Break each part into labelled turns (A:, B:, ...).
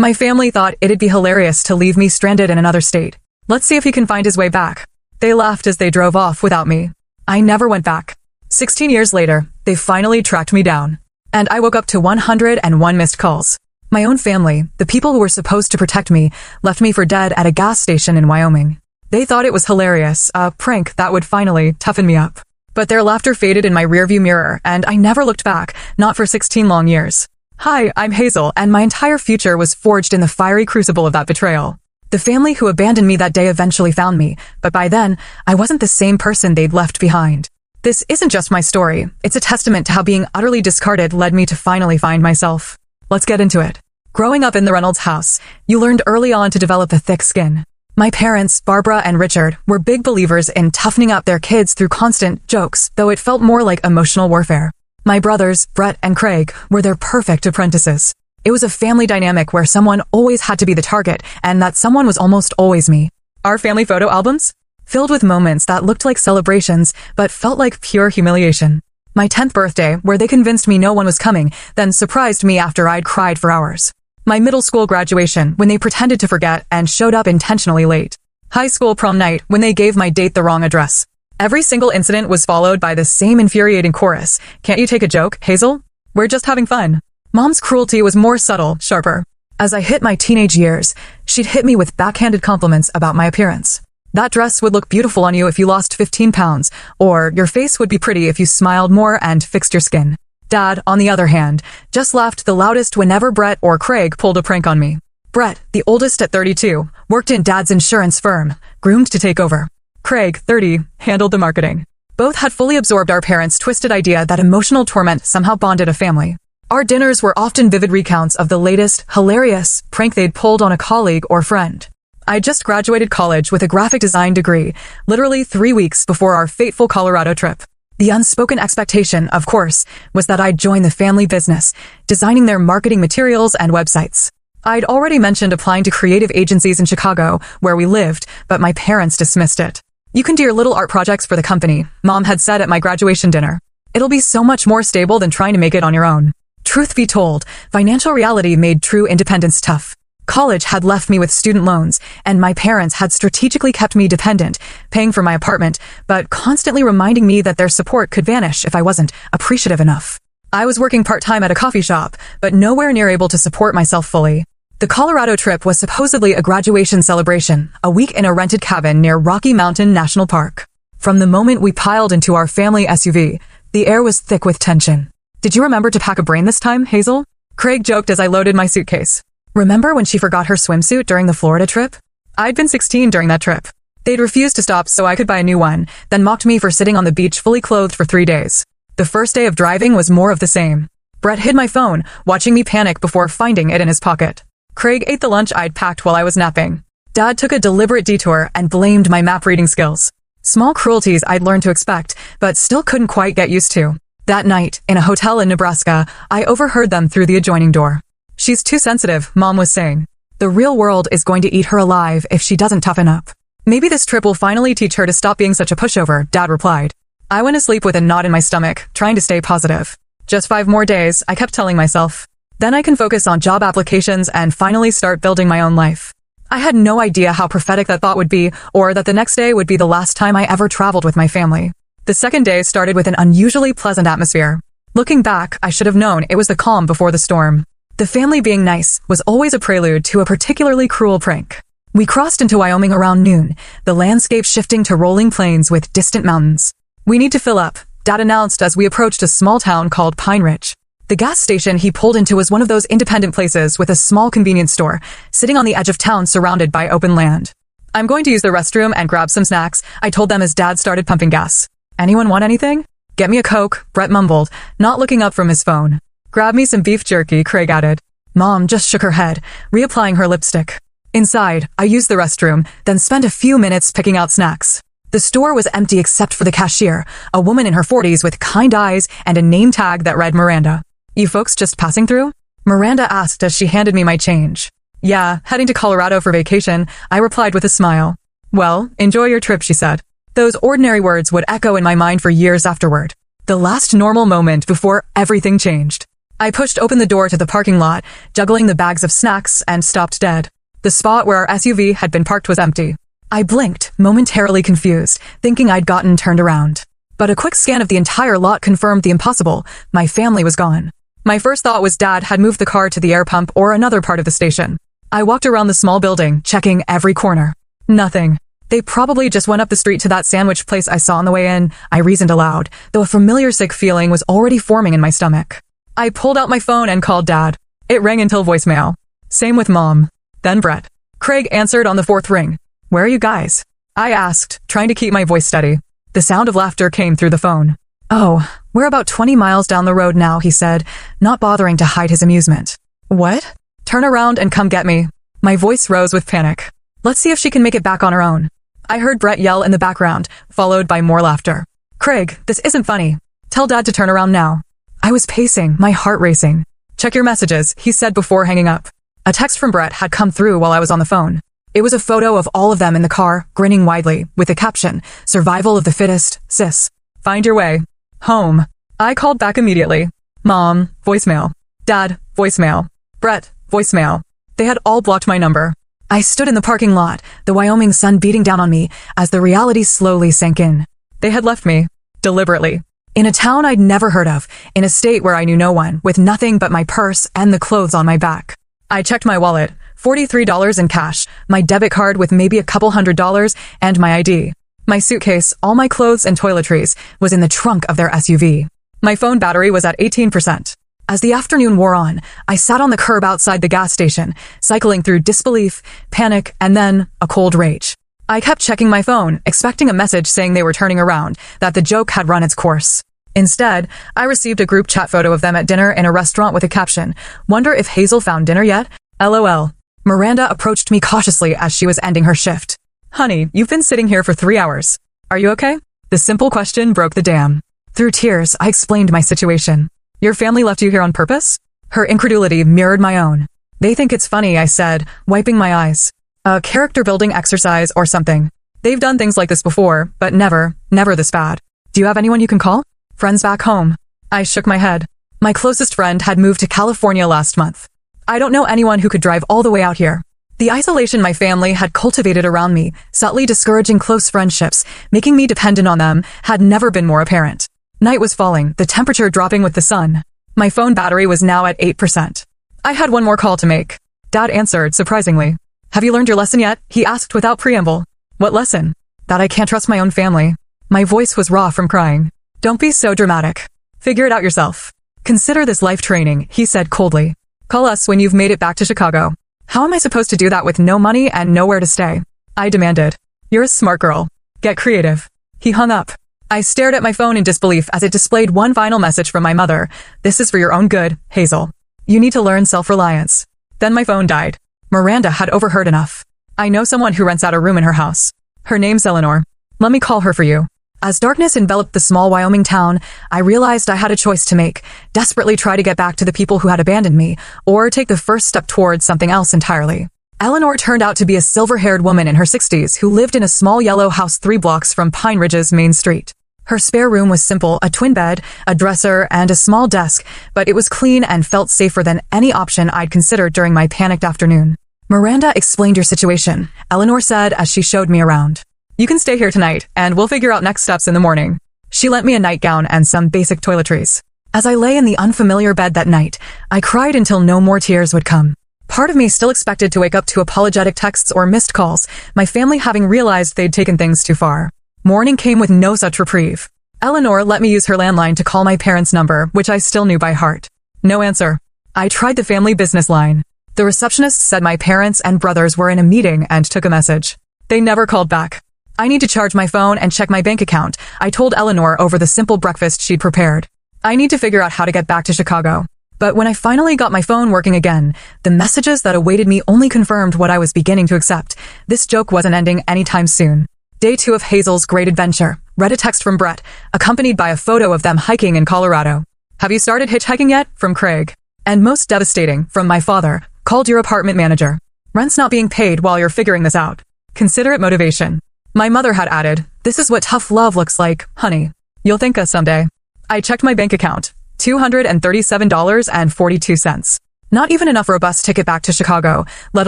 A: My family thought it'd be hilarious to leave me stranded in another state. Let's see if he can find his way back. They laughed as they drove off without me. I never went back. 16 years later, they finally tracked me down. And I woke up to 101 missed calls. My own family, the people who were supposed to protect me, left me for dead at a gas station in Wyoming. They thought it was hilarious, a prank that would finally toughen me up. But their laughter faded in my rearview mirror, and I never looked back, not for 16 long years. Hi, I'm Hazel, and my entire future was forged in the fiery crucible of that betrayal. The family who abandoned me that day eventually found me, but by then, I wasn't the same person they'd left behind. This isn't just my story, it's a testament to how being utterly discarded led me to finally find myself. Let's get into it. Growing up in the Reynolds house, you learned early on to develop a thick skin. My parents, Barbara and Richard, were big believers in toughening up their kids through constant jokes, though it felt more like emotional warfare. My brothers, Brett and Craig, were their perfect apprentices. It was a family dynamic where someone always had to be the target, and that someone was almost always me. Our family photo albums? Filled with moments that looked like celebrations, but felt like pure humiliation. My 10th birthday, where they convinced me no one was coming, then surprised me after I'd cried for hours. My middle school graduation, when they pretended to forget and showed up intentionally late. High school prom night, when they gave my date the wrong address. Every single incident was followed by the same infuriating chorus. Can't you take a joke, Hazel? We're just having fun. Mom's cruelty was more subtle, sharper. As I hit my teenage years, she'd hit me with backhanded compliments about my appearance. That dress would look beautiful on you if you lost 15 pounds, or your face would be pretty if you smiled more and fixed your skin. Dad, on the other hand, just laughed the loudest whenever Brett or Craig pulled a prank on me. Brett, the oldest at 32, worked in Dad's insurance firm, groomed to take over. Craig, 30, handled the marketing. Both had fully absorbed our parents' twisted idea that emotional torment somehow bonded a family. Our dinners were often vivid recounts of the latest, hilarious prank they'd pulled on a colleague or friend. I just graduated college with a graphic design degree, literally 3 weeks before our fateful Colorado trip. The unspoken expectation, of course, was that I'd join the family business, designing their marketing materials and websites. I'd already mentioned applying to creative agencies in Chicago, where we lived, but my parents dismissed it. You can do your little art projects for the company, Mom had said at my graduation dinner. It'll be so much more stable than trying to make it on your own. Truth be told, financial reality made true independence tough. College had left me with student loans, and my parents had strategically kept me dependent, paying for my apartment, but constantly reminding me that their support could vanish if I wasn't appreciative enough. I was working part-time at a coffee shop, but nowhere near able to support myself fully. The Colorado trip was supposedly a graduation celebration, a week in a rented cabin near Rocky Mountain National Park. From the moment we piled into our family SUV, the air was thick with tension. Did you remember to pack a brain this time, Hazel? Craig joked as I loaded my suitcase. Remember when she forgot her swimsuit during the Florida trip? I'd been 16 during that trip. They'd refused to stop so I could buy a new one, then mocked me for sitting on the beach fully clothed for 3 days. The first day of driving was more of the same. Brett hid my phone, watching me panic before finding it in his pocket. Craig ate the lunch I'd packed while I was napping. Dad took a deliberate detour and blamed my map reading skills. Small cruelties I'd learned to expect, but still couldn't quite get used to. That night, in a hotel in Nebraska, I overheard them through the adjoining door. She's too sensitive, Mom was saying. The real world is going to eat her alive if she doesn't toughen up. Maybe this trip will finally teach her to stop being such a pushover, Dad replied. I went to sleep with a knot in my stomach, trying to stay positive. Just 5 more days, I kept telling myself. Then I can focus on job applications and finally start building my own life. I had no idea how prophetic that thought would be, or that the next day would be the last time I ever traveled with my family. The second day started with an unusually pleasant atmosphere. Looking back, I should have known it was the calm before the storm. The family being nice was always a prelude to a particularly cruel prank. We crossed into Wyoming around noon, the landscape shifting to rolling plains with distant mountains. We need to fill up, Dad announced as we approached a small town called Pine Ridge. The gas station he pulled into was one of those independent places with a small convenience store, sitting on the edge of town surrounded by open land. I'm going to use the restroom and grab some snacks, I told them as Dad started pumping gas. Anyone want anything? Get me a Coke, Brett mumbled, not looking up from his phone. Grab me some beef jerky, Craig added. Mom just shook her head, reapplying her lipstick. Inside, I used the restroom, then spent a few minutes picking out snacks. The store was empty except for the cashier, a woman in her 40s with kind eyes and a name tag that read Miranda. You folks just passing through? Miranda asked as she handed me my change. Yeah, heading to Colorado for vacation, I replied with a smile. Well, enjoy your trip, she said. Those ordinary words would echo in my mind for years afterward. The last normal moment before everything changed. I pushed open the door to the parking lot, juggling the bags of snacks, and stopped dead. The spot where our SUV had been parked was empty. I blinked, momentarily confused, thinking I'd gotten turned around. But a quick scan of the entire lot confirmed the impossible. My family was gone. My first thought was Dad had moved the car to the air pump or another part of the station. I walked around the small building, checking every corner. Nothing. They probably just went up the street to that sandwich place I saw on the way in, I reasoned aloud, though a familiar sick feeling was already forming in my stomach. I pulled out my phone and called Dad. It rang until voicemail. Same with Mom. Then Brett. Craig answered on the fourth ring. Where are you guys? I asked, trying to keep my voice steady. The sound of laughter came through the phone. Oh, we're about 20 miles down the road now, he said, not bothering to hide his amusement. What? Turn around and come get me. My voice rose with panic. Let's see if she can make it back on her own. I heard Brett yell in the background, followed by more laughter. Craig, this isn't funny. Tell Dad to turn around now. I was pacing, my heart racing. Check your messages, he said before hanging up. A text from Brett had come through while I was on the phone. It was a photo of all of them in the car, grinning widely, with the caption, Survival of the fittest, sis. Find your way. Home. I called back immediately. Mom, voicemail. Dad, voicemail. Brett, voicemail. They had all blocked my number. I stood in the parking lot, the Wyoming sun beating down on me as the reality slowly sank in. They had left me. Deliberately. In a town I'd never heard of, in a state where I knew no one, with nothing but my purse and the clothes on my back. I checked my wallet, $43 in cash, my debit card with maybe a couple $100s, and my ID. My suitcase, all my clothes and toiletries, was in the trunk of their SUV. My phone battery was at 18%. As the afternoon wore on, I sat on the curb outside the gas station, cycling through disbelief, panic, and then a cold rage. I kept checking my phone, expecting a message saying they were turning around, that the joke had run its course. Instead, I received a group chat photo of them at dinner in a restaurant with a caption, "Wonder if Hazel found dinner yet? LOL." Miranda approached me cautiously as she was ending her shift. Honey, you've been sitting here for 3 hours. Are you okay? The simple question broke the dam. Through tears, I explained my situation. Your family left you here on purpose? Her incredulity mirrored my own. They think it's funny, I said, wiping my eyes. A character-building exercise or something. They've done things like this before, but never this bad. Do you have anyone you can call? Friends back home? I shook my head. My closest friend had moved to California last month. I don't know anyone who could drive all the way out here. The isolation my family had cultivated around me, subtly discouraging close friendships, making me dependent on them, had never been more apparent. Night was falling, the temperature dropping with the sun. My phone battery was now at 8%. I had one more call to make. Dad answered, surprisingly. Have you learned your lesson yet? He asked without preamble. What lesson? That I can't trust my own family. My voice was raw from crying. Don't be so dramatic. Figure it out yourself. Consider this life training, he said coldly. Call us when you've made it back to Chicago. How am I supposed to do that with no money and nowhere to stay? I demanded. You're a smart girl. Get creative. He hung up. I stared at my phone in disbelief as it displayed one final message from my mother. This is for your own good, Hazel. You need to learn self-reliance. Then my phone died. Miranda had overheard enough. I know someone who rents out a room in her house. Her name's Eleanor. Let me call her for you. As darkness enveloped the small Wyoming town, I realized I had a choice to make, desperately try to get back to the people who had abandoned me, or take the first step towards something else entirely. Eleanor turned out to be a silver-haired woman in her 60s who lived in a small yellow house 3 blocks from Pine Ridge's main street. Her spare room was simple, a twin bed, a dresser, and a small desk, but it was clean and felt safer than any option I'd considered during my panicked afternoon. Miranda explained your situation, Eleanor said as she showed me around. You can stay here tonight, and we'll figure out next steps in the morning. She lent me a nightgown and some basic toiletries. As I lay in the unfamiliar bed that night, I cried until no more tears would come. Part of me still expected to wake up to apologetic texts or missed calls, my family having realized they'd taken things too far. Morning came with no such reprieve. Eleanor let me use her landline to call my parents' number, which I still knew by heart. No answer. I tried the family business line. The receptionist said my parents and brothers were in a meeting and took a message. They never called back. I need to charge my phone and check my bank account, I told Eleanor over the simple breakfast she'd prepared. I need to figure out how to get back to Chicago. But when I finally got my phone working again, the messages that awaited me only confirmed what I was beginning to accept. This joke wasn't ending anytime soon. Day 2 of Hazel's great adventure. Read a text from Brett, accompanied by a photo of them hiking in Colorado. Have you started hitchhiking yet? From Craig. And most devastating, from my father, called your apartment manager. Rent's not being paid while you're figuring this out. Consider it motivation. My mother had added, this is what tough love looks like, honey. You'll thank us someday. I checked my bank account. $237.42. Not even enough for a bus ticket back to Chicago, let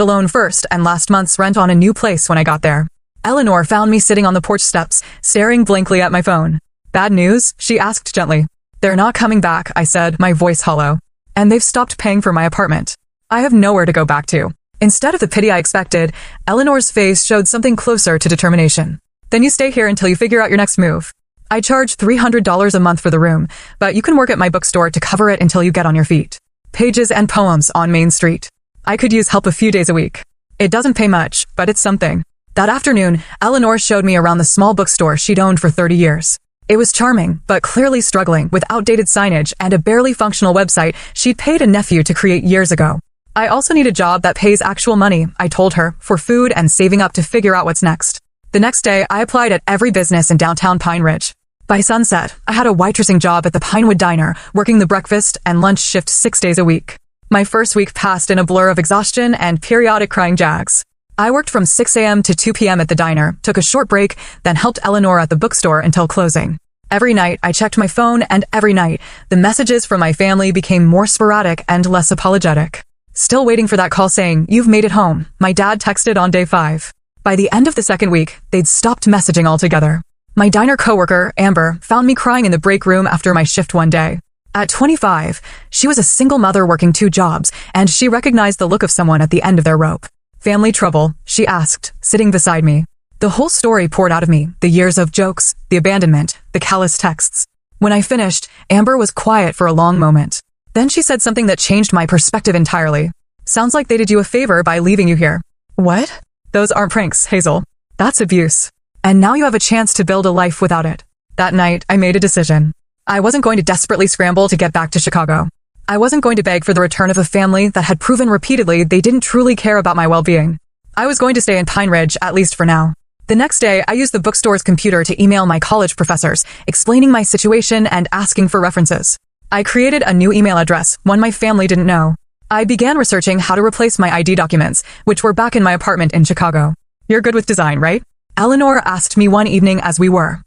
A: alone first and last month's rent on a new place when I got there. Eleanor found me sitting on the porch steps, staring blankly at my phone. Bad news? She asked gently. They're not coming back, I said, my voice hollow. And they've stopped paying for my apartment. I have nowhere to go back to. Instead of the pity I expected, Eleanor's face showed something closer to determination. Then you stay here until you figure out your next move. I charge $300 a month for the room, but you can work at my bookstore to cover it until you get on your feet. Pages and Poems on Main Street. I could use help a few days a week. It doesn't pay much, but it's something. That afternoon, Eleanor showed me around the small bookstore she'd owned for 30 years. It was charming, but clearly struggling with outdated signage and a barely functional website she'd paid a nephew to create years ago. I also need a job that pays actual money, I told her, for food and saving up to figure out what's next. The next day, I applied at every business in downtown Pine Ridge. By sunset, I had a waitressing job at the Pinewood Diner, working the breakfast and lunch shift 6 days a week. My first week passed in a blur of exhaustion and periodic crying jags. I worked from 6 a.m. to 2 p.m. at the diner, took a short break, then helped Eleanor at the bookstore until closing. Every night, I checked my phone, and every night, the messages from my family became more sporadic and less apologetic. Still waiting for that call saying, "You've made it home," my dad texted on day 5. By the end of the second week, they'd stopped messaging altogether. My diner coworker, Amber, found me crying in the break room after my shift one day. At 25, she was a single mother working 2 jobs, and she recognized the look of someone at the end of their rope. "Family trouble?" she asked, sitting beside me. The whole story poured out of me, the years of jokes, the abandonment, the callous texts. When I finished, Amber was quiet for a long moment. Then she said something that changed my perspective entirely. "Sounds like they did you a favor by leaving you here." "What?" "Those aren't pranks, Hazel. That's abuse. And now you have a chance to build a life without it." That night, I made a decision. I wasn't going to desperately scramble to get back to Chicago. I wasn't going to beg for the return of a family that had proven repeatedly they didn't truly care about my well-being. I was going to stay in Pine Ridge, at least for now. The next day, I used the bookstore's computer to email my college professors, explaining my situation and asking for references. I created a new email address, one my family didn't know. I began researching how to replace my ID documents, which were back in my apartment in Chicago. "You're good with design, right?" Eleanor asked me one evening as we were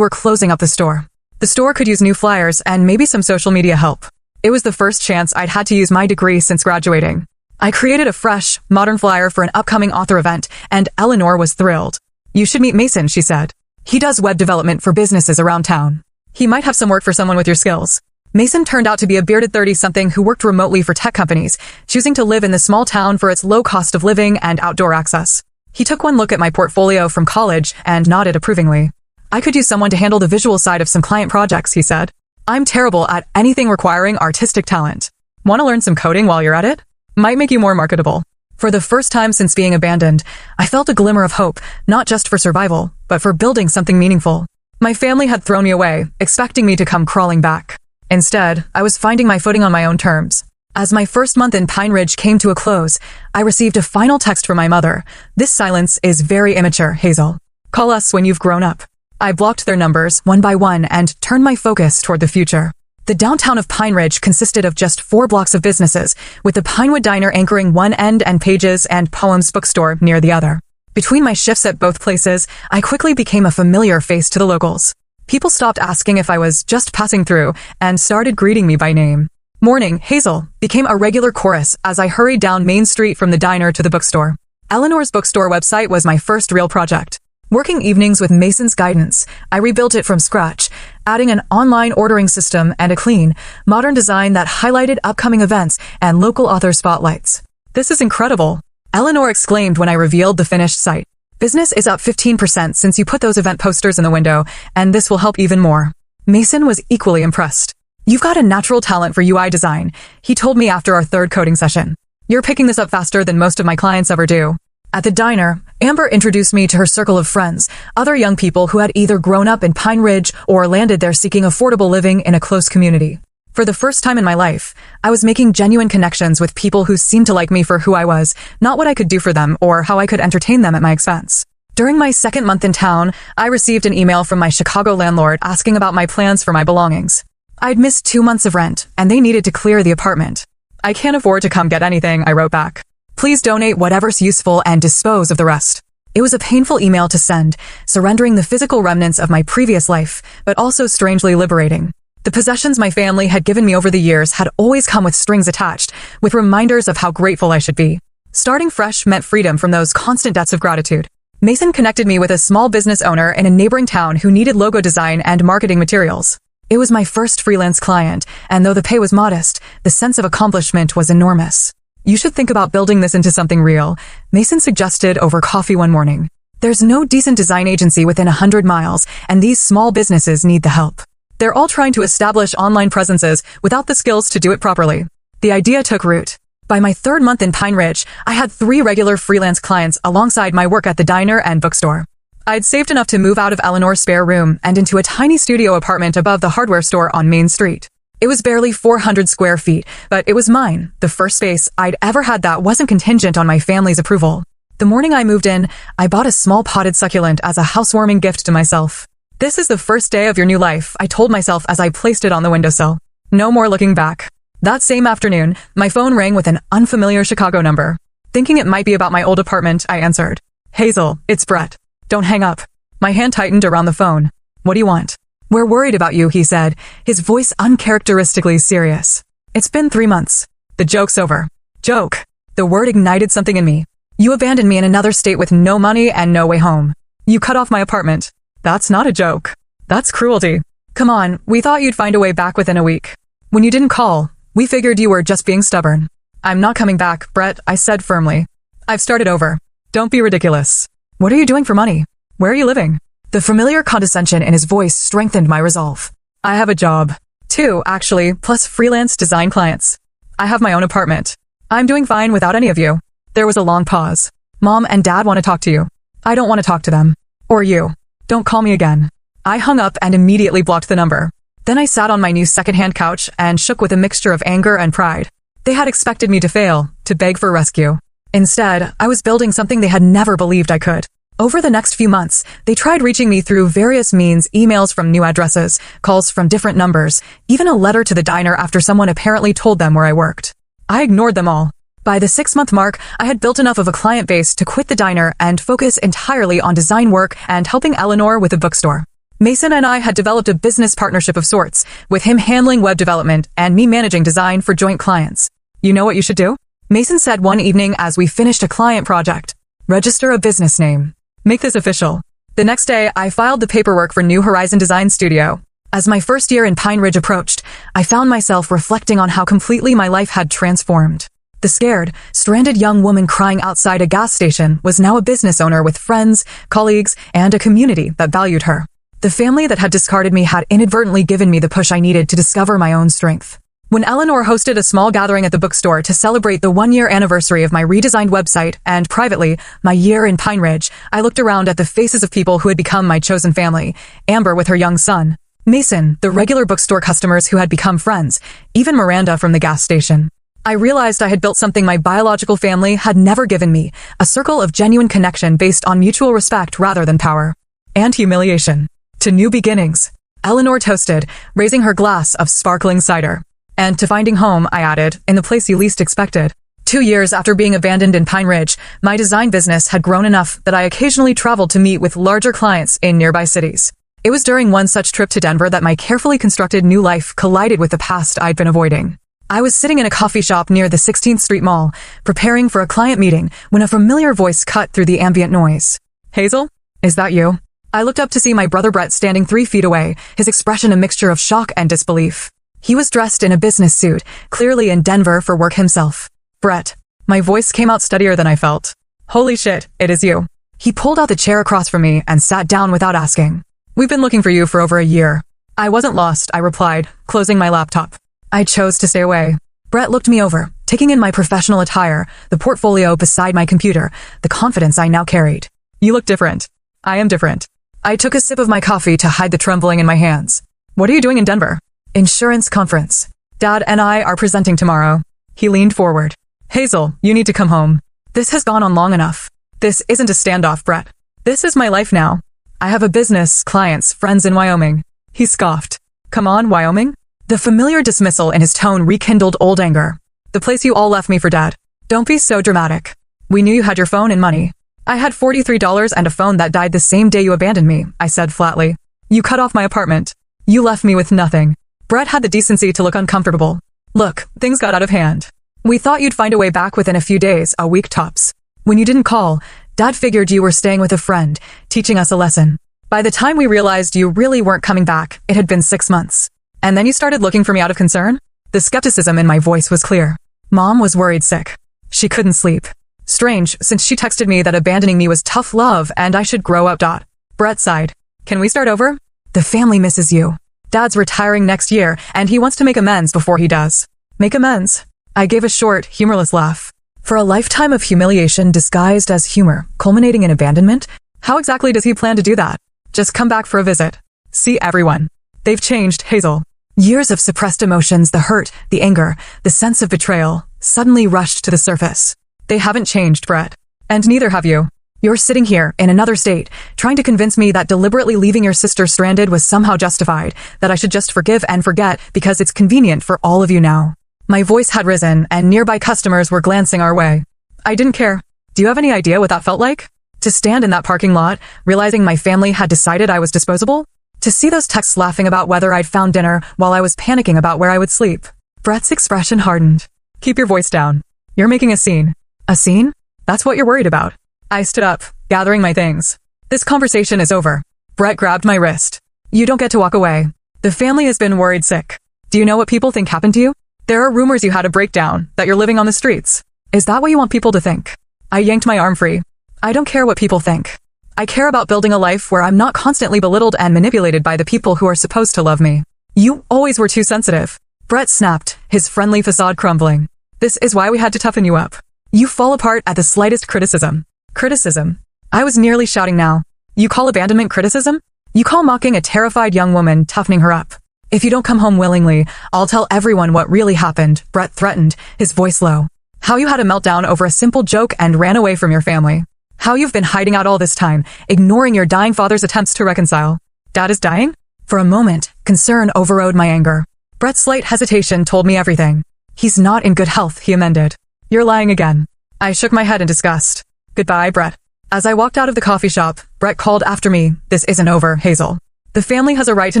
A: closing up the store. The store could use new flyers and maybe some social media help. It was the first chance I'd had to use my degree since graduating. I created a fresh, modern flyer for an upcoming author event, and Eleanor was thrilled. "You should meet Mason," she said. "He does web development for businesses around town. He might have some work for someone with your skills." Mason turned out to be a bearded 30-something who worked remotely for tech companies, choosing to live in the small town for its low cost of living and outdoor access. He took one look at my portfolio from college and nodded approvingly. "I could use someone to handle the visual side of some client projects," he said. "I'm terrible at anything requiring artistic talent. Want to learn some coding while you're at it? Might make you more marketable." For the first time since being abandoned, I felt a glimmer of hope, not just for survival, but for building something meaningful. My family had thrown me away, expecting me to come crawling back. Instead, I was finding my footing on my own terms. As my first month in Pine Ridge came to a close, I received a final text from my mother. "This silence is very immature, Hazel. Call us when you've grown up." I blocked their numbers one by one and turned my focus toward the future. The downtown of Pine Ridge consisted of just 4 blocks of businesses, with the Pinewood Diner anchoring one end and Pages and Poems bookstore near the other. Between my shifts at both places, I quickly became a familiar face to the locals. People stopped asking if I was just passing through and started greeting me by name. "Morning, Hazel," became a regular chorus as I hurried down Main Street from the diner to the bookstore. Eleanor's bookstore website was my first real project. Working evenings with Mason's guidance, I rebuilt it from scratch, adding an online ordering system and a clean, modern design that highlighted upcoming events and local author spotlights. "This is incredible," Eleanor exclaimed when I revealed the finished site. "Business is up 15% since you put those event posters in the window, and this will help even more." Mason was equally impressed. "You've got a natural talent for UI design," he told me after our third coding session. "You're picking this up faster than most of my clients ever do." At the diner, Amber introduced me to her circle of friends, other young people who had either grown up in Pine Ridge or landed there seeking affordable living in a close community. For the first time in my life, I was making genuine connections with people who seemed to like me for who I was, not what I could do for them or how I could entertain them at my expense. During my second month in town, I received an email from my Chicago landlord asking about my plans for my belongings. I'd missed 2 months of rent, and they needed to clear the apartment. "I can't afford to come get anything," I wrote back. "Please donate whatever's useful and dispose of the rest." It was a painful email to send, surrendering the physical remnants of my previous life, but also strangely liberating. The possessions my family had given me over the years had always come with strings attached, with reminders of how grateful I should be. Starting fresh meant freedom from those constant debts of gratitude. Mason connected me with a small business owner in a neighboring town who needed logo design and marketing materials. It was my first freelance client, and though the pay was modest, the sense of accomplishment was enormous. You should think about building this into something real, Mason suggested over coffee one morning. There's no decent design agency within 100 miles, and these small businesses need the help. They're all trying to establish online presences without the skills to do it properly. The idea took root. By my third month in Pine Ridge, I had 3 regular freelance clients alongside my work at the diner and bookstore. I'd saved enough to move out of Eleanor's spare room and into a tiny studio apartment above the hardware store on Main Street. It was barely 400 square feet, but it was mine, the first space I'd ever had that wasn't contingent on my family's approval. The morning I moved in, I bought a small potted succulent as a housewarming gift to myself. This is the first day of your new life, I told myself as I placed it on the windowsill. No more looking back. That same afternoon, my phone rang with an unfamiliar Chicago number. Thinking it might be about my old apartment, I answered. Hazel, it's Brett. Don't hang up. My hand tightened around the phone. What do you want? We're worried about you, he said, his voice uncharacteristically serious. It's been 3 months. The joke's over. Joke. The word ignited something in me. You abandoned me in another state with no money and no way home. You cut off my apartment. That's not a joke. That's cruelty. Come on, we thought you'd find a way back within a week. When you didn't call, we figured you were just being stubborn. I'm not coming back, Brett, I said firmly. I've started over. Don't be ridiculous. What are you doing for money? Where are you living? The familiar condescension in his voice strengthened my resolve. I have a job. 2, actually, plus freelance design clients. I have my own apartment. I'm doing fine without any of you. There was a long pause. Mom and Dad want to talk to you. I don't want to talk to them. Or you. Don't call me again. I hung up and immediately blocked the number. Then I sat on my new secondhand couch and shook with a mixture of anger and pride. They had expected me to fail, to beg for rescue. Instead, I was building something they had never believed I could. Over the next few months, they tried reaching me through various means, emails from new addresses, calls from different numbers, even a letter to the diner after someone apparently told them where I worked. I ignored them all. By the 6-month mark, I had built enough of a client base to quit the diner and focus entirely on design work and helping Eleanor with a bookstore. Mason and I had developed a business partnership of sorts, with him handling web development and me managing design for joint clients. You know what you should do? Mason said one evening as we finished a client project. Register a business name. Make this official. The next day, I filed the paperwork for New Horizon Design Studio. As my first year in Pine Ridge approached, I found myself reflecting on how completely my life had transformed. The scared, stranded young woman crying outside a gas station was now a business owner with friends, colleagues, and a community that valued her. The family that had discarded me had inadvertently given me the push I needed to discover my own strength. When Eleanor hosted a small gathering at the bookstore to celebrate the 1-year anniversary of my redesigned website and, privately, my year in Pine Ridge, I looked around at the faces of people who had become my chosen family. Amber with her young son. Mason, the regular bookstore customers who had become friends. Even Miranda from the gas station. I realized I had built something my biological family had never given me, a circle of genuine connection based on mutual respect rather than power. And humiliation. To new beginnings. Eleanor toasted, raising her glass of sparkling cider. And to finding home, I added, in the place you least expected. 2 years after being abandoned in Pine Ridge, my design business had grown enough that I occasionally traveled to meet with larger clients in nearby cities. It was during one such trip to Denver that my carefully constructed new life collided with the past I'd been avoiding. I was sitting in a coffee shop near the 16th Street Mall, preparing for a client meeting, when a familiar voice cut through the ambient noise. Hazel? Is that you? I looked up to see my brother Brett standing 3 feet away, his expression a mixture of shock and disbelief. He was dressed in a business suit, clearly in Denver for work himself. Brett. My voice came out steadier than I felt. Holy shit, it is you. He pulled out the chair across from me and sat down without asking. We've been looking for you for over a year. I wasn't lost, I replied, closing my laptop. I chose to stay away. Brett looked me over, taking in my professional attire, the portfolio beside my computer, the confidence I now carried. You look different. I am different. I took a sip of my coffee to hide the trembling in my hands. What are you doing in Denver? Insurance conference. Dad and I are presenting tomorrow. He leaned forward. Hazel, you need to come home. This has gone on long enough. This isn't a standoff, Brett. This is my life now. I have a business, clients, friends in Wyoming. He scoffed. Come on, Wyoming? The familiar dismissal in his tone rekindled old anger. The place you all left me for, Dad. Don't be so dramatic. We knew you had your phone and money. I had $43 and a phone that died the same day you abandoned me, I said flatly. You cut off my apartment. You left me with nothing. Brett had the decency to look uncomfortable. Look, things got out of hand. We thought you'd find a way back within a few days, a week tops. When you didn't call, Dad figured you were staying with a friend, teaching us a lesson. By the time we realized you really weren't coming back, it had been 6 months. And then you started looking for me out of concern? The skepticism in my voice was clear. Mom was worried sick. She couldn't sleep. Strange, since she texted me that abandoning me was tough love and I should grow up. Brett sighed. Can we start over? The family misses you. Dad's retiring next year, and he wants to make amends before he does. Make amends? I gave a short, humorless laugh. For a lifetime of humiliation disguised as humor, culminating in abandonment? How exactly does he plan to do that? Just come back for a visit. See everyone. They've changed, Hazel. Years of suppressed emotions, the hurt, the anger, the sense of betrayal, suddenly rushed to the surface. They haven't changed, Brett. And neither have you. You're sitting here, in another state, trying to convince me that deliberately leaving your sister stranded was somehow justified, that I should just forgive and forget because it's convenient for all of you now. My voice had risen, and nearby customers were glancing our way. I didn't care. Do you have any idea what that felt like? To stand in that parking lot, realizing my family had decided I was disposable? To see those texts laughing about whether I'd found dinner while I was panicking about where I would sleep? Brett's expression hardened. Keep your voice down. You're making a scene. A scene? That's what you're worried about. I stood up, gathering my things. This conversation is over. Brett grabbed my wrist. You don't get to walk away. The family has been worried sick. Do you know what people think happened to you? There are rumors you had a breakdown, that you're living on the streets. Is that what you want people to think? I yanked my arm free. I don't care what people think. I care about building a life where I'm not constantly belittled and manipulated by the people who are supposed to love me. You always were too sensitive. Brett snapped, his friendly facade crumbling. This is why we had to toughen you up. You fall apart at the slightest criticism. Criticism? I was nearly shouting now. You call abandonment criticism? You call mocking a terrified young woman toughening her up. If you don't come home willingly, I'll tell everyone what really happened, Brett threatened, his voice low. How you had a meltdown over a simple joke and ran away from your family. How you've been hiding out all this time, ignoring your dying father's attempts to reconcile. Dad is dying? For a moment, concern overrode my anger. Brett's slight hesitation told me everything. He's not in good health, he amended. You're lying again. I shook my head in disgust. Goodbye, Brett. As I walked out of the coffee shop, Brett called after me, this isn't over, Hazel. The family has a right to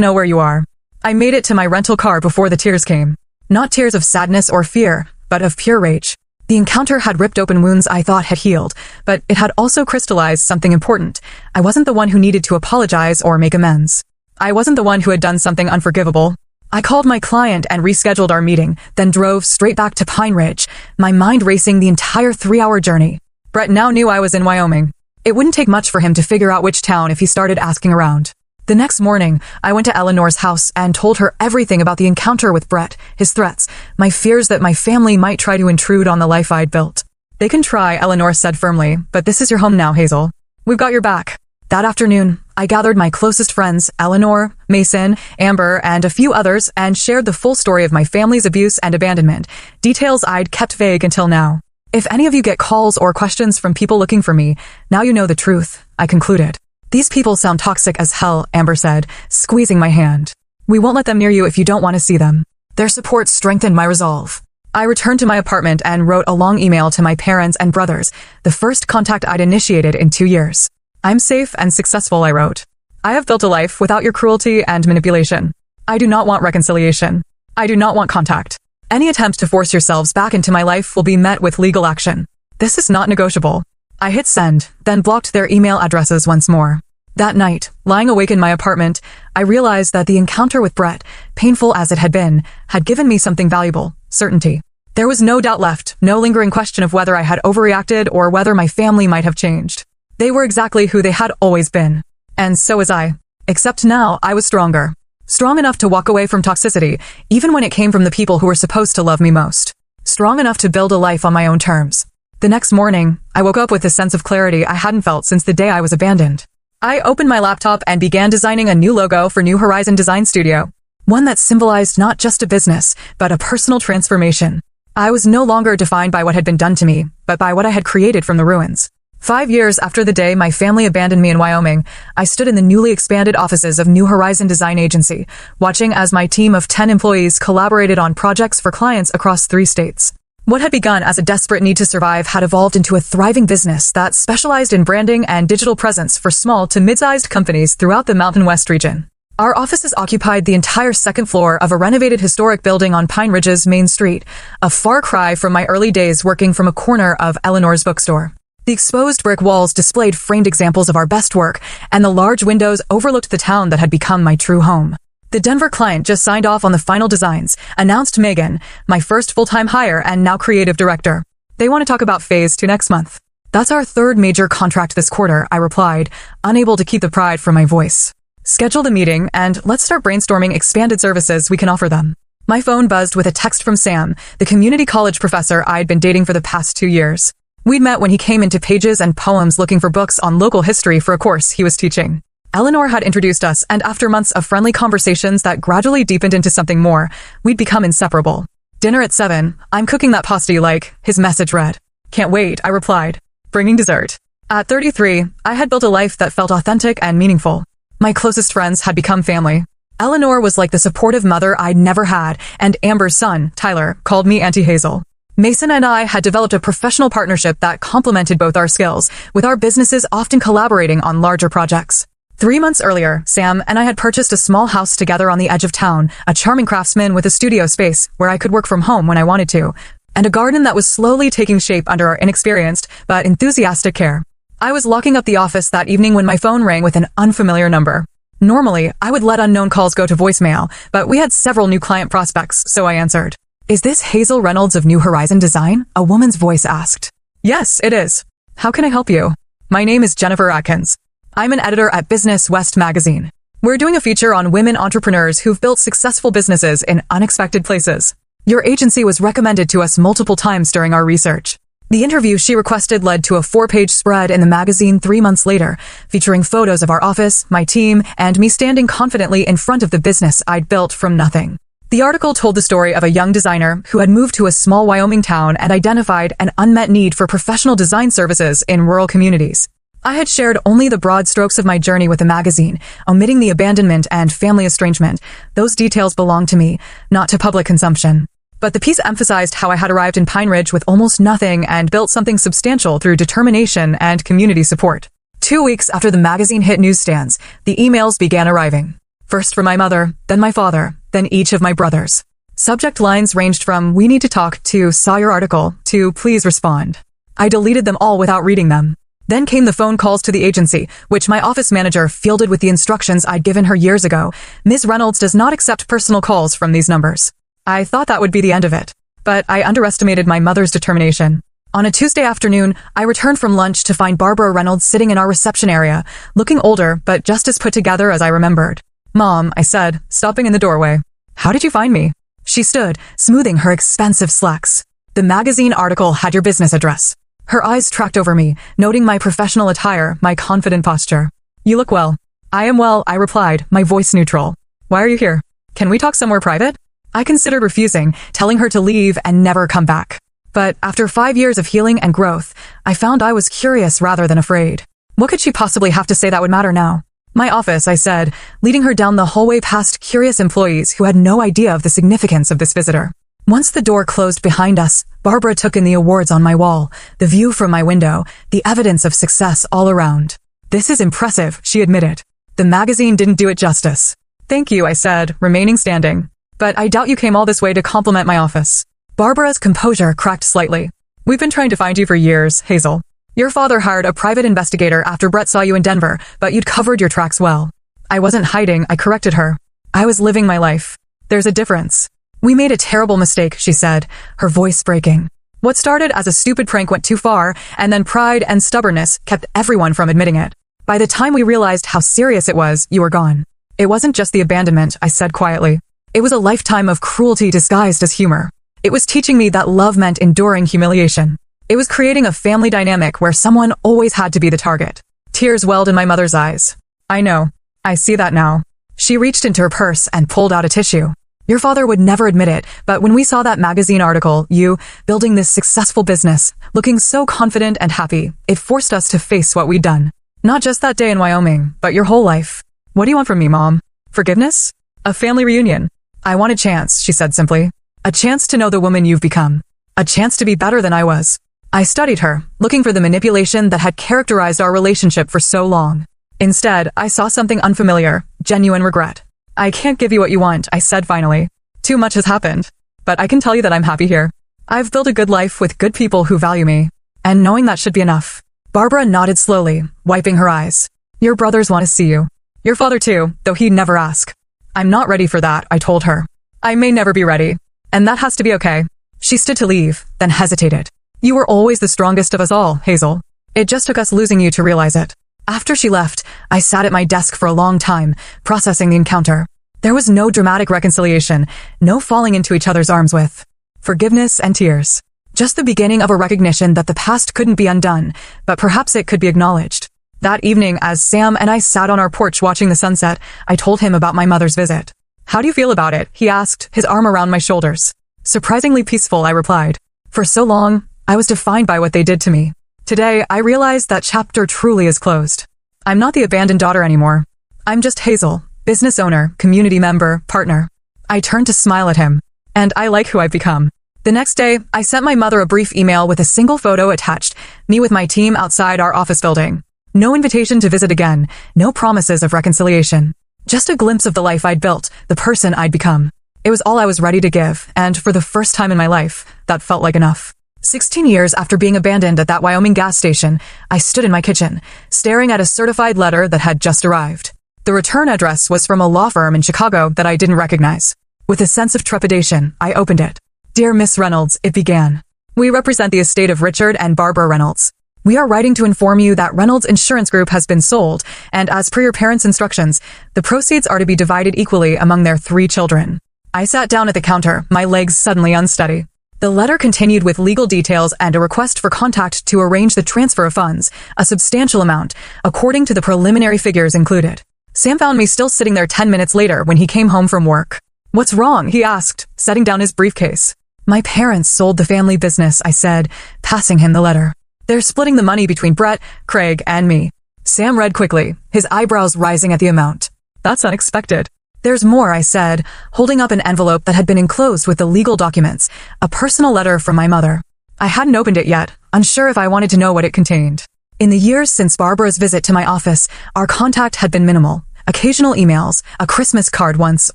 A: know where you are. I made it to my rental car before the tears came. Not tears of sadness or fear, but of pure rage. The encounter had ripped open wounds I thought had healed, but it had also crystallized something important. I wasn't the one who needed to apologize or make amends. I wasn't the one who had done something unforgivable. I called my client and rescheduled our meeting, then drove straight back to Pine Ridge, my mind racing the entire 3-hour journey. Brett now knew I was in Wyoming. It wouldn't take much for him to figure out which town if he started asking around. The next morning, I went to Eleanor's house and told her everything about the encounter with Brett, his threats, my fears that my family might try to intrude on the life I'd built. They can try, Eleanor said firmly, but this is your home now, Hazel. We've got your back. That afternoon, I gathered my closest friends, Eleanor, Mason, Amber, and a few others, and shared the full story of my family's abuse and abandonment, details I'd kept vague until now. If any of you get calls or questions from people looking for me, now you know the truth, I concluded. These people sound toxic as hell, Amber said, squeezing my hand. We won't let them near you if you don't want to see them. Their support strengthened my resolve. I returned to my apartment and wrote a long email to my parents and brothers, the first contact I'd initiated in 2 years. I'm safe and successful, I wrote. I have built a life without your cruelty and manipulation. I do not want reconciliation. I do not want contact. Any attempt to force yourselves back into my life will be met with legal action. This is not negotiable. I hit send, then blocked their email addresses once more. That night, lying awake in my apartment, I realized that the encounter with Brett, painful as it had been, had given me something valuable, certainty. There was no doubt left, no lingering question of whether I had overreacted or whether my family might have changed. They were exactly who they had always been. And so was I. Except now, I was stronger. Strong enough to walk away from toxicity, even when it came from the people who were supposed to love me most. Strong enough to build a life on my own terms. The next morning, I woke up with a sense of clarity I hadn't felt since the day I was abandoned. I opened my laptop and began designing a new logo for New Horizon Design Studio. One that symbolized not just a business, but a personal transformation. I was no longer defined by what had been done to me, but by what I had created from the ruins. 5 years after the day my family abandoned me in Wyoming, I stood in the newly expanded offices of New Horizon Design Agency, watching as my team of 10 employees collaborated on projects for clients across 3 states. What had begun as a desperate need to survive had evolved into a thriving business that specialized in branding and digital presence for small to mid-sized companies throughout the Mountain West region. Our offices occupied the entire second floor of a renovated historic building on Pine Ridge's Main Street, a far cry from my early days working from a corner of Eleanor's bookstore. The exposed brick walls displayed framed examples of our best work, and the large windows overlooked the town that had become my true home. The Denver client just signed off on the final designs, announced Megan, my first full-time hire and now creative director. They want to talk about phase 2 next month. That's our third major contract this quarter, I replied, unable to keep the pride from my voice. Schedule the meeting and let's start brainstorming expanded services we can offer them. My phone buzzed with a text from Sam, the community college professor I'd been dating for the past 2 years. We'd met when he came into Pages and Poems looking for books on local history for a course he was teaching. Eleanor had introduced us, and after months of friendly conversations that gradually deepened into something more, we'd become inseparable. Dinner at 7, I'm cooking that pasta you like, his message read. Can't wait, I replied, bringing dessert. At 33, I had built a life that felt authentic and meaningful. My closest friends had become family. Eleanor was like the supportive mother I'd never had, and Amber's son, Tyler, called me Auntie Hazel. Mason and I had developed a professional partnership that complemented both our skills, with our businesses often collaborating on larger projects. 3 months earlier, Sam and I had purchased a small house together on the edge of town, a charming craftsman with a studio space where I could work from home when I wanted to, and a garden that was slowly taking shape under our inexperienced but enthusiastic care. I was locking up the office that evening when my phone rang with an unfamiliar number. Normally, I would let unknown calls go to voicemail, but we had several new client prospects, so I answered. Is this Hazel Reynolds of New Horizon Design? A woman's voice asked. Yes, it is. How can I help you? My name is Jennifer Atkins. I'm an editor at Business West magazine. We're doing a feature on women entrepreneurs who've built successful businesses in unexpected places. Your agency was recommended to us multiple times during our research. The interview she requested led to a 4-page spread in the magazine 3 months later, featuring photos of our office, my team, and me standing confidently in front of the business I'd built from nothing. The article told the story of a young designer who had moved to a small Wyoming town and identified an unmet need for professional design services in rural communities. I had shared only the broad strokes of my journey with the magazine, omitting the abandonment and family estrangement. Those details belonged to me, not to public consumption. But the piece emphasized how I had arrived in Pine Ridge with almost nothing and built something substantial through determination and community support. 2 weeks after the magazine hit newsstands, the emails began arriving. First from my mother, then my father, then each of my brothers. Subject lines ranged from "We need to talk" to "Saw your article" to "Please respond." I deleted them all without reading them. Then came the phone calls to the agency, which my office manager fielded with the instructions I'd given her years ago. Ms. Reynolds does not accept personal calls from these numbers. I thought that would be the end of it, but I underestimated my mother's determination. On a Tuesday afternoon, I returned from lunch to find Barbara Reynolds sitting in our reception area, looking older but just as put together as I remembered. "Mom," I said, stopping in the doorway. "How did you find me?" She stood, smoothing her expensive slacks. "The magazine article had your business address." Her eyes tracked over me, noting my professional attire, my confident posture. "You look well." "I am well," I replied, my voice neutral. "Why are you here? Can we talk somewhere private?" I considered refusing, telling her to leave and never come back. But after 5 years of healing and growth, I found I was curious rather than afraid. What could she possibly have to say that would matter now? "My office," I said, leading her down the hallway past curious employees who had no idea of the significance of this visitor. Once the door closed behind us, Barbara took in the awards on my wall, the view from my window, the evidence of success all around. "This is impressive," she admitted. "The magazine didn't do it justice." "Thank you," I said, remaining standing. "But I doubt you came all this way to compliment my office." Barbara's composure cracked slightly. "We've been trying to find you for years, Hazel. Your father hired a private investigator after Brett saw you in Denver, but you'd covered your tracks well." I wasn't hiding, I corrected her. I was living my life. "There's a difference." "We made a terrible mistake," she said, her voice breaking. "What started as a stupid prank went too far, and then pride and stubbornness kept everyone from admitting it. By the time we realized how serious it was, you were gone." "It wasn't just the abandonment," I said quietly. "It was a lifetime of cruelty disguised as humor. It was teaching me that love meant enduring humiliation. It was creating a family dynamic where someone always had to be the target." Tears welled in my mother's eyes. "I know. I see that now." She reached into her purse and pulled out a tissue. "Your father would never admit it, but when we saw that magazine article, you, building this successful business, looking so confident and happy, it forced us to face what we'd done. Not just that day in Wyoming, but your whole life. What do you want from me, Mom? Forgiveness? A family reunion?" "I want a chance," she said simply. "A chance to know the woman you've become. A chance to be better than I was." I studied her, looking for the manipulation that had characterized our relationship for so long. Instead, I saw something unfamiliar, genuine regret. I can't give you what you want, I said finally. Too much has happened. But I can tell you that I'm happy here. I've built a good life with good people who value me. And knowing that should be enough. Barbara nodded slowly, wiping her eyes. Your brothers want to see you. Your father too, though he'd never ask. I'm not ready for that, I told her. I may never be ready. And that has to be okay. She stood to leave, then hesitated. You were always the strongest of us all, Hazel. It just took us losing you to realize it. After she left, I sat at my desk for a long time, processing the encounter. There was no dramatic reconciliation, no falling into each other's arms with forgiveness and tears. Just the beginning of a recognition that the past couldn't be undone, but perhaps it could be acknowledged. That evening, as Sam and I sat on our porch watching the sunset, I told him about my mother's visit. How do you feel about it? He asked, his arm around my shoulders. Surprisingly peaceful, I replied. For so long, I was defined by what they did to me. Today, I realized that chapter truly is closed. I'm not the abandoned daughter anymore. I'm just Hazel, business owner, community member, partner. I turned to smile at him. And I like who I've become. The next day, I sent my mother a brief email with a single photo attached, me with my team outside our office building. No invitation to visit again, no promises of reconciliation. Just a glimpse of the life I'd built, the person I'd become. It was all I was ready to give, and for the first time in my life, that felt like enough. 16 years after being abandoned at that Wyoming gas station, I stood in my kitchen, staring at a certified letter that had just arrived. The return address was from a law firm in Chicago that I didn't recognize. With a sense of trepidation, I opened it. Dear Miss Reynolds, it began. We represent the estate of Richard and Barbara Reynolds. We are writing to inform you that Reynolds Insurance Group has been sold, and as per your parents' instructions, the proceeds are to be divided equally among their 3 children. I sat down at the counter, my legs suddenly unsteady. The letter continued with legal details and a request for contact to arrange the transfer of funds, a substantial amount, according to the preliminary figures included. Sam found me still sitting there 10 minutes later when he came home from work. What's wrong? He asked, setting down his briefcase. My parents sold the family business, I said, passing him the letter. They're splitting the money between Brett, Craig, and me. Sam read quickly, his eyebrows rising at the amount. That's unexpected. There's more, I said, holding up an envelope that had been enclosed with the legal documents, a personal letter from my mother. I hadn't opened it yet, unsure if I wanted to know what it contained. In the years since Barbara's visit to my office, our contact had been minimal. Occasional emails, a Christmas card once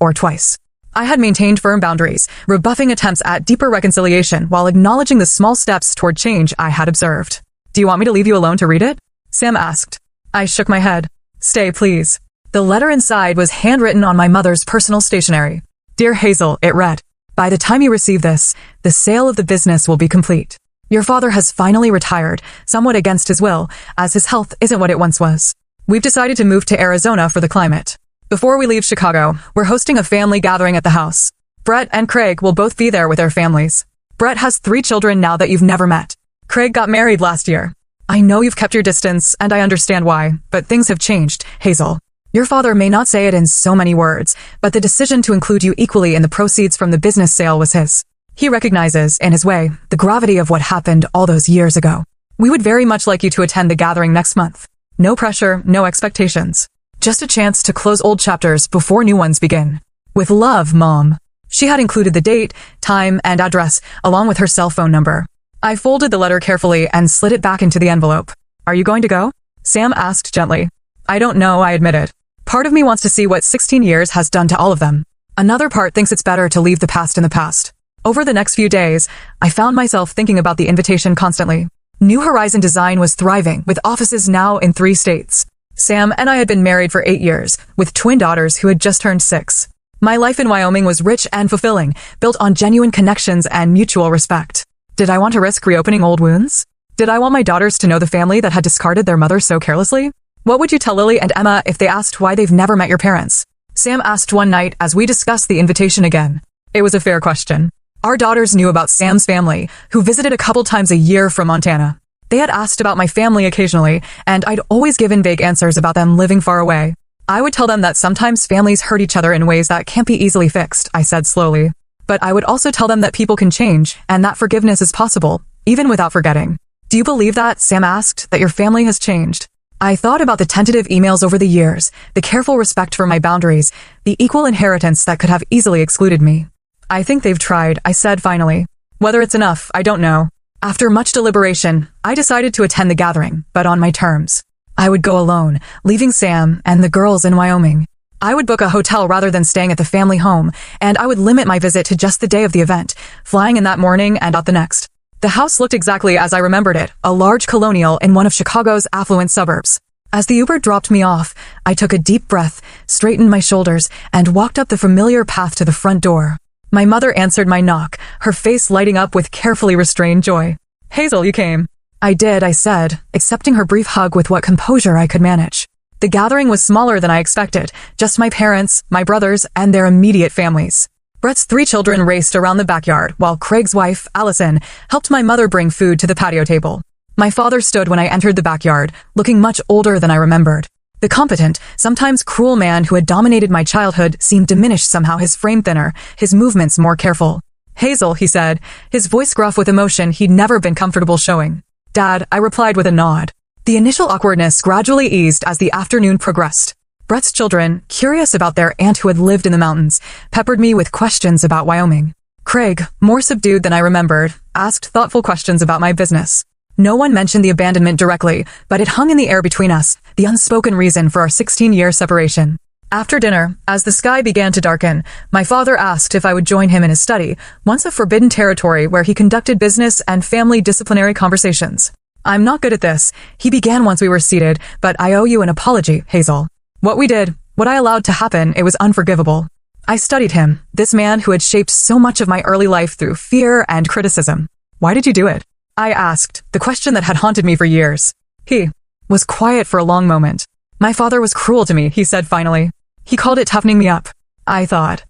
A: or twice. I had maintained firm boundaries, rebuffing attempts at deeper reconciliation while acknowledging the small steps toward change I had observed. Do you want me to leave you alone to read it? Sam asked. I shook my head. Stay, please. The letter inside was handwritten on my mother's personal stationery. Dear Hazel, it read. By the time you receive this, the sale of the business will be complete. Your father has finally retired, somewhat against his will, as his health isn't what it once was. We've decided to move to Arizona for the climate. Before we leave Chicago, we're hosting a family gathering at the house. Brett and Craig will both be there with their families. Brett has 3 children now that you've never met. Craig got married last year. I know you've kept your distance, and I understand why, but things have changed, Hazel. Your father may not say it in so many words, but the decision to include you equally in the proceeds from the business sale was his. He recognizes, in his way, the gravity of what happened all those years ago. We would very much like you to attend the gathering next month. No pressure, no expectations. Just a chance to close old chapters before new ones begin. With love, Mom. She had included the date, time, and address, along with her cell phone number. I folded the letter carefully and slid it back into the envelope. Are you going to go? Sam asked gently. I don't know, I admitted. Part of me wants to see what 16 years has done to all of them. Another part thinks it's better to leave the past in the past. Over the next few days, I found myself thinking about the invitation constantly. New Horizon Design was thriving, with offices now in 3 states. Sam and I had been married for 8 years, with twin daughters who had just turned 6. My life in Wyoming was rich and fulfilling, built on genuine connections and mutual respect. Did I want to risk reopening old wounds? Did I want my daughters to know the family that had discarded their mother so carelessly? What would you tell Lily and Emma if they asked why they've never met your parents? Sam asked one night as we discussed the invitation again. It was a fair question. Our daughters knew about Sam's family, who visited a couple times a year from Montana. They had asked about my family occasionally, and I'd always given vague answers about them living far away. I would tell them that sometimes families hurt each other in ways that can't be easily fixed, I said slowly. But I would also tell them that people can change, and that forgiveness is possible, even without forgetting. Do you believe that? Sam asked, that your family has changed. I thought about the tentative emails over the years, the careful respect for my boundaries, the equal inheritance that could have easily excluded me. I think they've tried, I said finally. Whether it's enough, I don't know. After much deliberation, I decided to attend the gathering, but on my terms. I would go alone, leaving Sam and the girls in Wyoming. I would book a hotel rather than staying at the family home, and I would limit my visit to just the day of the event, flying in that morning and out the next. The house looked exactly as I remembered it, a large colonial in one of Chicago's affluent suburbs. As the Uber dropped me off, I took a deep breath, straightened my shoulders, and walked up the familiar path to the front door. My mother answered my knock, her face lighting up with carefully restrained joy. "Hazel, you came." "I did," I said, accepting her brief hug with what composure I could manage. The gathering was smaller than I expected, just my parents, my brothers, and their immediate families. Brett's 3 children raced around the backyard, while Craig's wife, Allison, helped my mother bring food to the patio table. My father stood when I entered the backyard, looking much older than I remembered. The competent, sometimes cruel man who had dominated my childhood seemed diminished somehow, his frame thinner, his movements more careful. "Hazel," he said, his voice gruff with emotion he'd never been comfortable showing. "Dad," I replied with a nod. The initial awkwardness gradually eased as the afternoon progressed. Brett's children, curious about their aunt who had lived in the mountains, peppered me with questions about Wyoming. Craig, more subdued than I remembered, asked thoughtful questions about my business. No one mentioned the abandonment directly, but it hung in the air between us, the unspoken reason for our 16-year separation. After dinner, as the sky began to darken, my father asked if I would join him in his study, once a forbidden territory where he conducted business and family disciplinary conversations. "I'm not good at this," he began once we were seated, "but I owe you an apology, Hazel. What we did, what I allowed to happen, it was unforgivable." I studied him, this man who had shaped so much of my early life through fear and criticism. "Why did you do it?" I asked, the question that had haunted me for years. He was quiet for a long moment. "My father was cruel to me," he said finally. "He called it toughening me up." I thought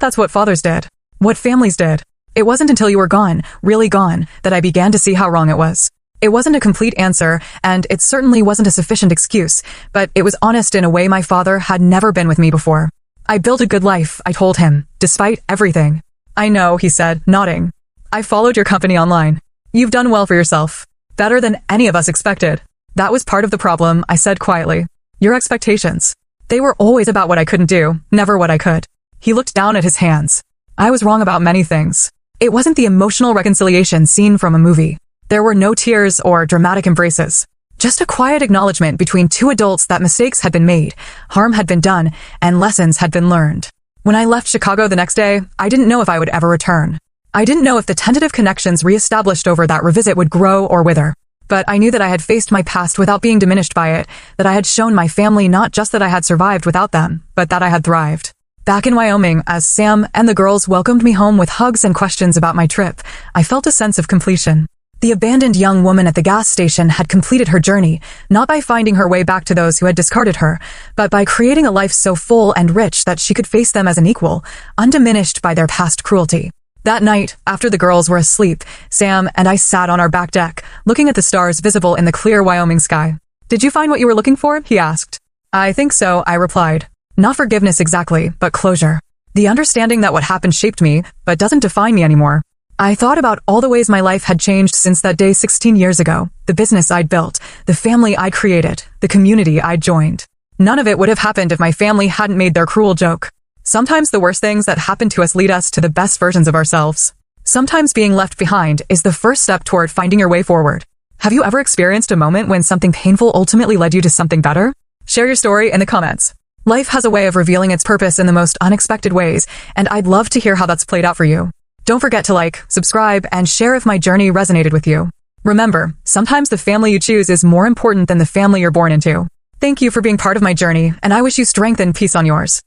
A: that's what fathers did. What families did. It wasn't until you were gone, really gone, that I began to see how wrong it was. It wasn't a complete answer, and it certainly wasn't a sufficient excuse, but it was honest in a way my father had never been with me before. "I built a good life," I told him, "despite everything." "I know," he said, nodding. "I followed your company online. You've done well for yourself. Better than any of us expected." "That was part of the problem," I said quietly. "Your expectations. They were always about what I couldn't do, never what I could." He looked down at his hands. "I was wrong about many things. It wasn't the emotional reconciliation seen from a movie. There were no tears or dramatic embraces. Just a quiet acknowledgement between 2 adults that mistakes had been made, harm had been done, and lessons had been learned. When I left Chicago the next day, I didn't know if I would ever return. I didn't know if the tentative connections re-established over that revisit would grow or wither. But I knew that I had faced my past without being diminished by it, that I had shown my family not just that I had survived without them, but that I had thrived. Back in Wyoming, as Sam and the girls welcomed me home with hugs and questions about my trip, I felt a sense of completion. The abandoned young woman at the gas station had completed her journey, not by finding her way back to those who had discarded her, but by creating a life so full and rich that she could face them as an equal, undiminished by their past cruelty. That night, after the girls were asleep, Sam and I sat on our back deck, looking at the stars visible in the clear Wyoming sky. "Did you find what you were looking for?" he asked. "I think so," I replied. Not forgiveness exactly, but closure. The understanding that what happened shaped me, but doesn't define me anymore. I thought about all the ways my life had changed since that day 16 years ago, the business I'd built, the family I'd created, the community I'd joined. None of it would have happened if my family hadn't made their cruel joke. Sometimes the worst things that happen to us lead us to the best versions of ourselves. Sometimes being left behind is the first step toward finding your way forward. Have you ever experienced a moment when something painful ultimately led you to something better? Share your story in the comments. Life has a way of revealing its purpose in the most unexpected ways, and I'd love to hear how that's played out for you. Don't forget to like, subscribe, and share if my journey resonated with you. Remember, sometimes the family you choose is more important than the family you're born into. Thank you for being part of my journey, and I wish you strength and peace on yours.